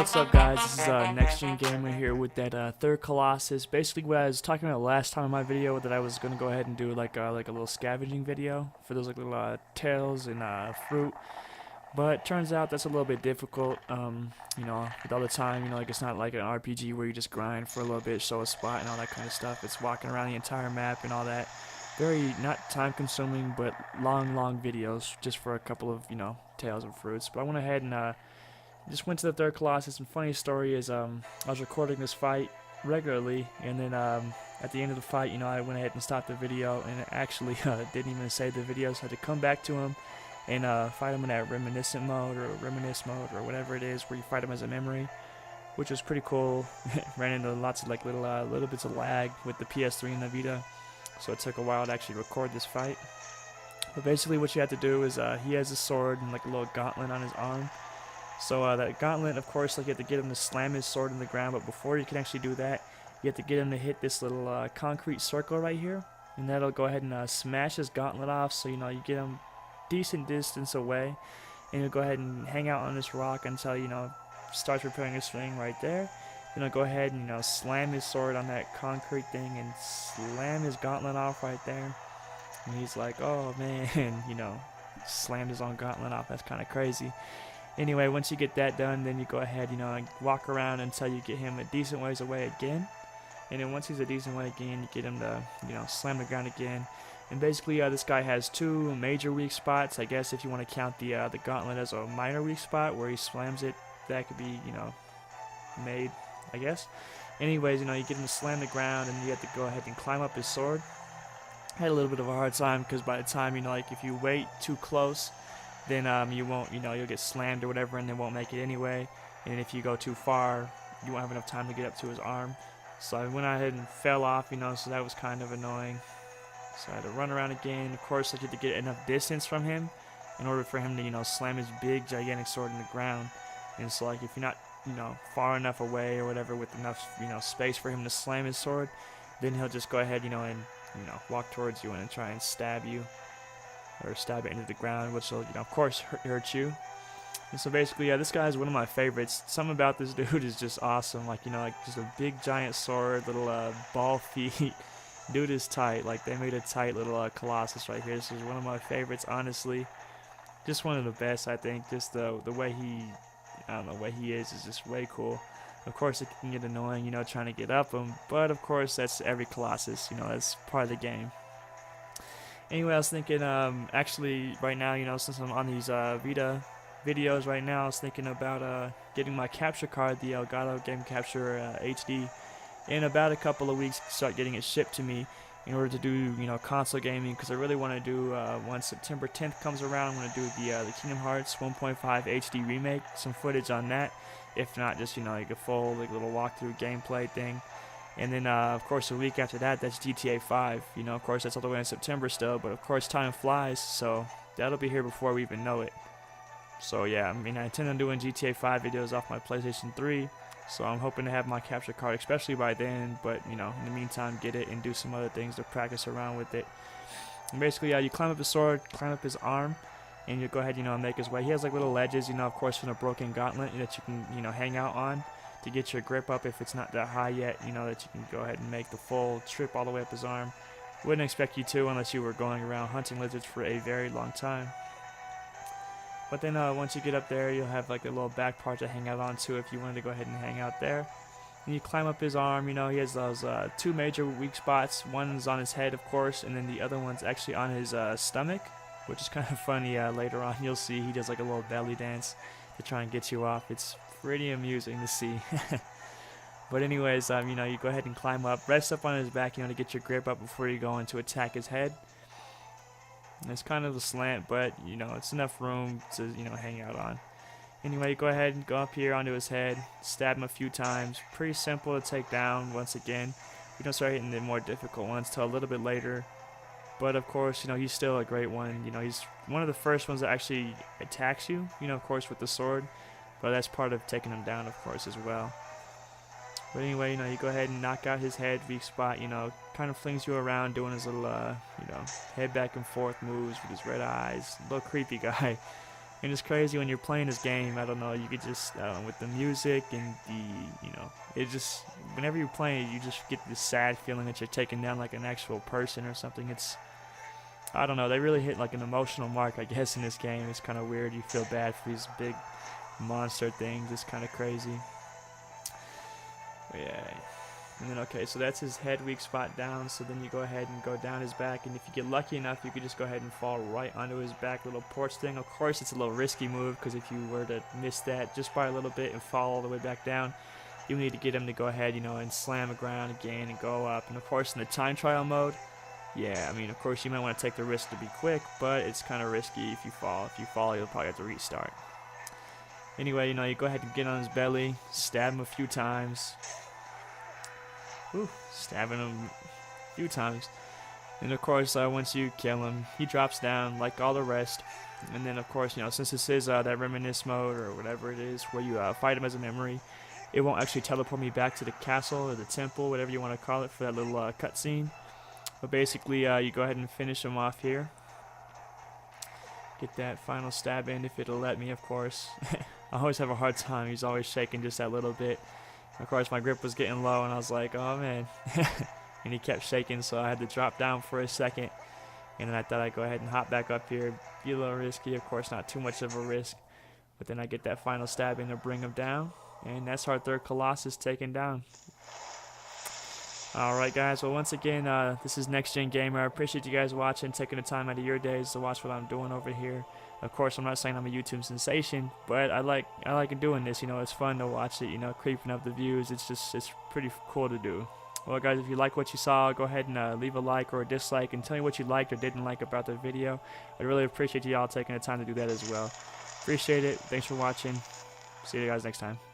What's up, guys? This is NexxDjinnGamer here with that third Colossus. Basically, what I was talking about last time in my video, that I was gonna go ahead and do like a little scavenging video for those like little tails and fruit. But turns out that's a little bit difficult. With all the time, like it's not like an RPG where you just grind for a little bit, show a spot and all that kind of stuff. It's walking around the entire map and all that. Very not time consuming, but long videos just for a couple of tails and fruits. But I went ahead and just went to the third Colossus, and funny story is I was recording this fight regularly, and then at the end of the fight, I went ahead and stopped the video, and it actually didn't even save the video, so I had to come back to him and fight him in that reminisce mode or whatever it is, where you fight him as a memory, which was pretty cool. Ran into lots of like little bits of lag with the PS3 and the Vita, so it took a while to actually record this fight. But basically what you have to do is he has a sword and like a little gauntlet on his arm. So that gauntlet, of course, like you have to get him to slam his sword in the ground, but before you can actually do that, you have to get him to hit this little concrete circle right here, and that'll go ahead and smash his gauntlet off, so you get him decent distance away, and you'll go ahead and hang out on this rock until starts preparing his swing right there. Then he'll go ahead and slam his sword on that concrete thing and slam his gauntlet off right there, and he's like, oh man, slammed his own gauntlet off. That's kind of crazy. Anyway, once you get that done, then you go ahead, and walk around until you get him a decent ways away again. And then once he's a decent way again, you get him to, slam the ground again. And basically, this guy has two major weak spots. I guess if you want to count the gauntlet as a minor weak spot where he slams it, that could be, made, I guess. Anyways, you get him to slam the ground, and you have to go ahead and climb up his sword. I had a little bit of a hard time because by the time, like if you wait too close, then you won't, you'll get slammed or whatever, and then won't make it anyway. And if you go too far, you won't have enough time to get up to his arm. So I went ahead and fell off, so that was kind of annoying. So I had to run around again. Of course, I had to get enough distance from him in order for him to, slam his big, gigantic sword in the ground. And so, like, if you're not, far enough away or whatever with enough, space for him to slam his sword, then he'll just go ahead, and, walk towards you and try and stab you. Or stab it into the ground, which will, of course, hurt you. And so basically, this guy is one of my favorites. Something about this dude is just awesome. Like, like just a big giant sword, little ball feet. Dude is tight. Like, they made a tight little Colossus right here. This is one of my favorites, honestly. Just one of the best, I think. Just the way he, the way he is just way cool. Of course, it can get annoying, trying to get up him. But, of course, that's every Colossus. That's part of the game. Anyway, I was thinking, actually, right now, since I'm on these Vita videos right now, I was thinking about getting my capture card, the Elgato Game Capture HD, in about a couple of weeks, start getting it shipped to me in order to do, console gaming, because I really want to do, once September 10th comes around, I want to do the Kingdom Hearts 1.5 HD remake, some footage on that, if not, just, like a full, like, little walkthrough gameplay thing. And then, of course, a week after that, that's GTA 5. Of course, that's all the way in September still. But, of course, time flies, so that'll be here before we even know it. So, yeah, I intend on doing GTA 5 videos off my PlayStation 3. So I'm hoping to have my capture card, especially by then. But, in the meantime, get it and do some other things to practice around with it. And basically, you climb up his sword, climb up his arm, and you go ahead, make his way. He has, like, little ledges, of course, from a broken gauntlet that you can, hang out on to get your grip up if it's not that high yet, that you can go ahead and make the full trip all the way up his arm. Wouldn't expect you to unless you were going around hunting lizards for a very long time. But then once you get up there, you'll have like a little back part to hang out on too if you wanted to go ahead and hang out there. And you climb up his arm, he has those two major weak spots. One's on his head, of course, and then the other one's actually on his stomach, which is kind of funny. Later on, you'll see he does like a little belly dance to try and get you off. It's pretty amusing to see. But anyways, you go ahead and climb up, rest up on his back, to get your grip up before you go in to attack his head. And it's kind of a slant, but it's enough room to hang out on. Anyway, you go ahead and go up here onto his head, stab him a few times. Pretty simple to take down. Once again, we don't start hitting the more difficult ones till a little bit later. But of course, he's still a great one. He's one of the first ones that actually attacks you. Of course, with the sword. But that's part of taking him down, of course, as well. But anyway, you go ahead and knock out his head, weak spot, kind of flings you around doing his little, head back and forth moves with his red eyes. A little creepy guy. And it's crazy when you're playing this game. I don't know. You could just with the music and it just whenever you're playing, you just get this sad feeling that you're taking down like an actual person or something. I don't know. They really hit like an emotional mark, I guess, in this game. It's kind of weird. You feel bad for these big monster things. It's kind of crazy. But yeah. And then, okay, so that's his head weak spot down. So then you go ahead and go down his back. And if you get lucky enough, you could just go ahead and fall right onto his back little porch thing. Of course, it's a little risky move because if you were to miss that just by a little bit and fall all the way back down, you need to get him to go ahead, and slam the ground again and go up. And, of course, in the time trial mode, yeah, I mean, of course, you might want to take the risk to be quick, but it's kind of risky if you fall. If you fall, you'll probably have to restart. Anyway, you go ahead and get on his belly, stab him a few times. Ooh, stabbing him a few times. And of course, once you kill him, he drops down like all the rest. And then, of course, since this is that reminisce mode or whatever it is, where you fight him as a memory, it won't actually teleport me back to the castle or the temple, whatever you want to call it, for that little cutscene. But basically, you go ahead and finish him off here. Get that final stab in if it'll let me, of course. I always have a hard time. He's always shaking just that little bit. Of course, my grip was getting low, and I was like, oh, man. And he kept shaking, so I had to drop down for a second. And then I thought I'd go ahead and hop back up here. Be a little risky, of course, not too much of a risk. But then I get that final stab in to bring him down. And that's our third Colossus taken down. Alright, guys. Well, once again, this is NexxDjinnGamer. I appreciate you guys watching, taking the time out of your days to watch what I'm doing over here. Of course, I'm not saying I'm a YouTube sensation, but I like doing this. It's fun to watch it. Creeping up the views. It's pretty cool to do. Well, guys, if you like what you saw, go ahead and leave a like or a dislike and tell me what you liked or didn't like about the video. I'd really appreciate y'all taking the time to do that as well. Appreciate it. Thanks for watching. See you guys next time.